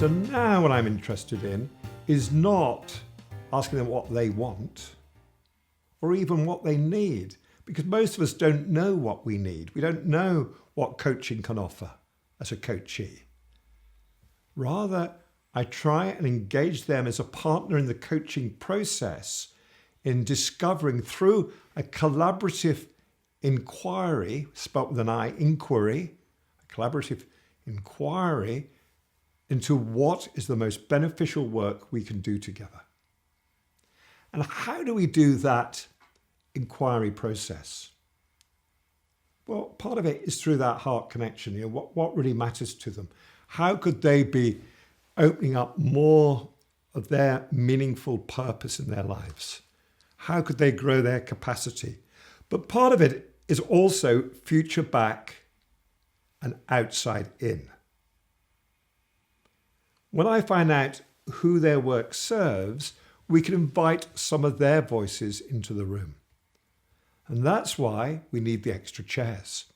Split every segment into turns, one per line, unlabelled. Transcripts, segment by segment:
So now what I'm interested in is not asking them what they want or even what they need, because most of us don't know what we need. We don't know what coaching can offer as a coachee. Rather, I try and engage them as a partner in the coaching process in discovering through a collaborative inquiry, spelt with an I, inquiry, a collaborative inquiry into what is the most beneficial work we can do together. And how do we do that inquiry process? Well, part of it is through that heart connection. What really matters to them? How could they be opening up more of their meaningful purpose in their lives? How could they grow their capacity? But part of it is also future back and outside in. When I find out who their work serves, we can invite some of their voices into the room. And that's why we need the extra chairs.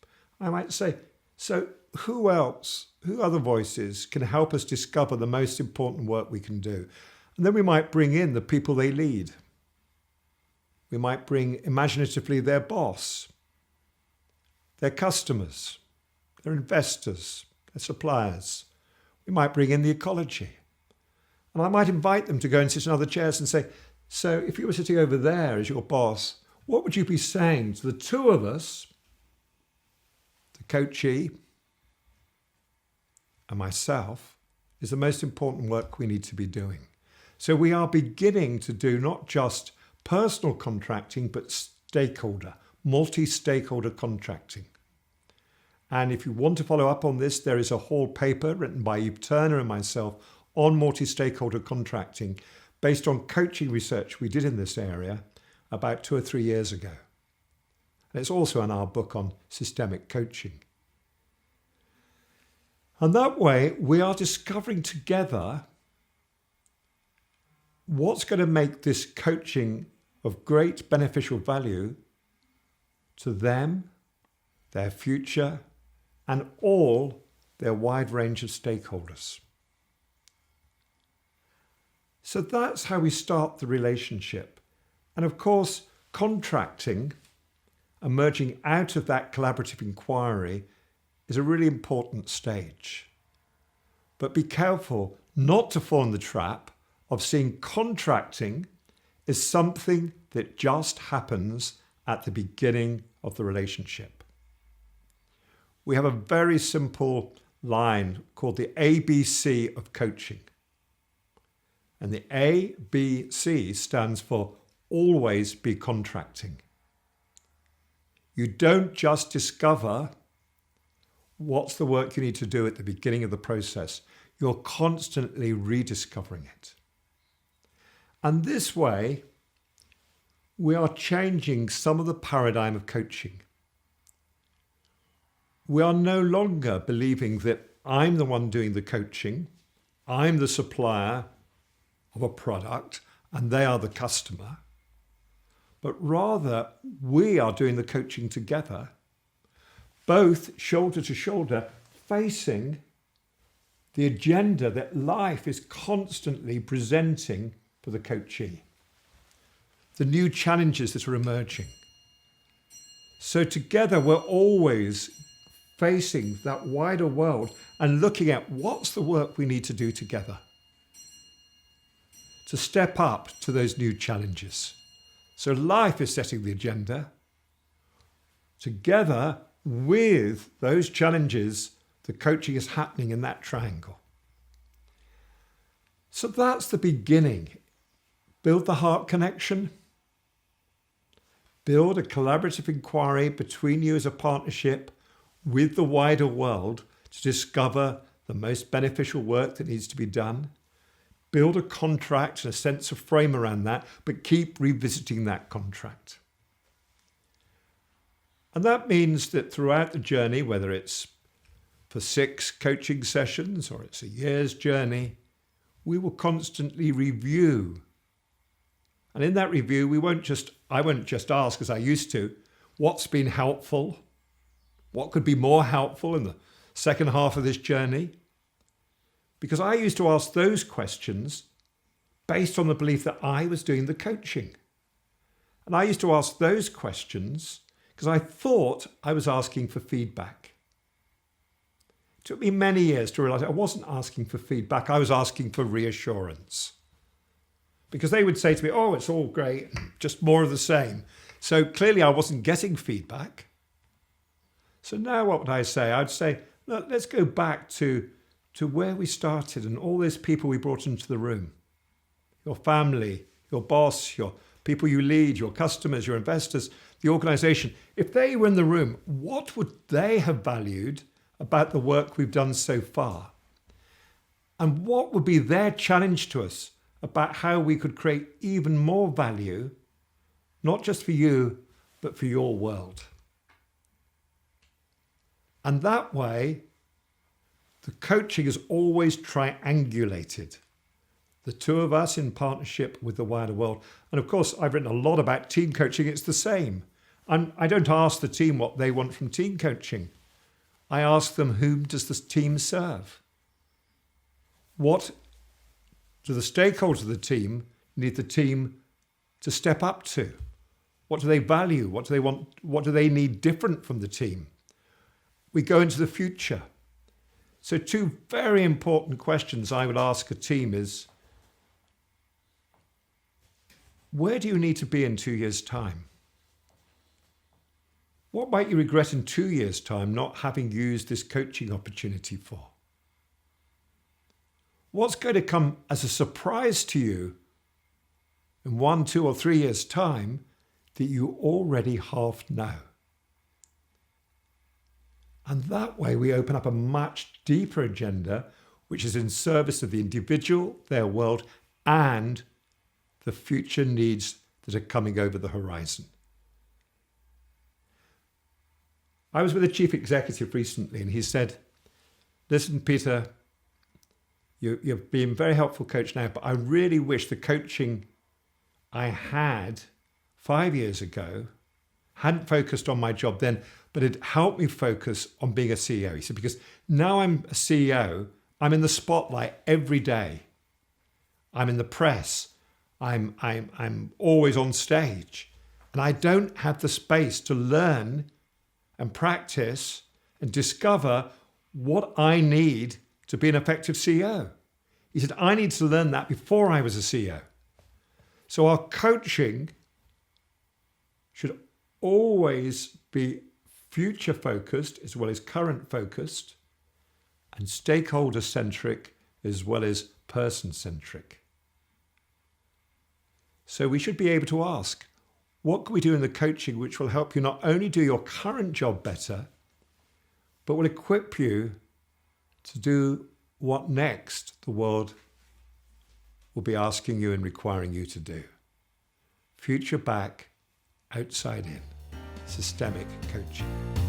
I might say, so who other voices can help us discover the most important work we can do? And then we might bring in the people they lead. We might bring imaginatively their boss, their customers, their investors, their suppliers. We might bring in the ecology. And I might invite them to go and sit in other chairs and say, so if you were sitting over there as your boss, what would you be saying to the two of us, the coachee and myself, is the most important work we need to be doing? So we are beginning to do not just personal contracting, but stakeholder, multi-stakeholder contracting. And if you want to follow up on this, there is a whole paper written by Eve Turner and myself on multi-stakeholder contracting based on coaching research we did in this area about 2 or 3 years ago. And it's also in our book on systemic coaching. And that way we are discovering together what's going to make this coaching of great beneficial value to them, their future, and all their wide range of stakeholders. So that's how we start the relationship. And of course, contracting, emerging out of that collaborative inquiry, is a really important stage. But be careful not to fall in the trap of seeing contracting as something that just happens at the beginning of the relationship. We have a very simple line called the ABC of coaching. And the ABC stands for always be contracting. You don't just discover what's the work you need to do at the beginning of the process. You're constantly rediscovering it. And this way, we are changing some of the paradigm of coaching. We are no longer believing that I'm the one doing the coaching, I'm the supplier of a product, and they are the customer. But rather, we are doing the coaching together, both shoulder to shoulder, facing the agenda that life is constantly presenting for the coachee, the new challenges that are emerging. So together, we're always facing that wider world and looking at what's the work we need to do together to step up to those new challenges. So life is setting the agenda. Together with those challenges, the coaching is happening in that triangle. So that's the beginning. Build the heart connection. Build a collaborative inquiry between you as a partnership with the wider world to discover the most beneficial work that needs to be done. Build a contract and a sense of frame around that, but keep revisiting that contract. And that means that throughout the journey, whether it's for 6 coaching sessions or it's a year's journey, we will constantly review. And in that review, I won't just ask, as I used to, what's been helpful, what could be more helpful in the second half of this journey, because I used to ask those questions based on the belief that I was doing the coaching. And I used to ask those questions because I thought I was asking for feedback. It took me many years to realize I wasn't asking for feedback. I was asking for reassurance. Because they would say to me, oh, it's all great, just more of the same. So clearly I wasn't getting feedback. So now what would I say? I'd say, look, let's go back to where we started and all those people we brought into the room. Your family, your boss, your people you lead, your customers, your investors, the organization. If they were in the room, what would they have valued about the work we've done so far? And what would be their challenge to us about how we could create even more value, not just for you, but for your world? And that way, the coaching is always triangulated. The two of us in partnership with the wider world. And of course, I've written a lot about team coaching. It's the same. I don't ask the team what they want from team coaching. I ask them, whom does the team serve? What do the stakeholders of the team need the team to step up to? What do they value? What do they want? What do they need different from the team? We go into the future. So two very important questions I would ask a team is, where do you need to be in 2 years' time? What might you regret in 2 years' time not having used this coaching opportunity for? What's going to come as a surprise to you in 1, 2, or 3 years' time that you already half know? And that way we open up a much deeper agenda, which is in service of the individual, their world, and the future needs that are coming over the horizon. I was with a chief executive recently and he said, listen, Peter, you've been a very helpful coach now, but I really wish the coaching I had 5 years ago hadn't focused on my job then, but it helped me focus on being a CEO. He said, because now I'm a CEO, I'm in the spotlight every day. I'm in the press. I'm always on stage. And I don't have the space to learn and practice and discover what I need to be an effective CEO. He said, I need to learn that before I was a CEO. So our coaching should always be future focused as well as current focused, and stakeholder centric as well as person centric. So we should be able to ask, what can we do in the coaching which will help you not only do your current job better, but will equip you to do what next the world will be asking you and requiring you to do. Future back, outside in, systemic coaching.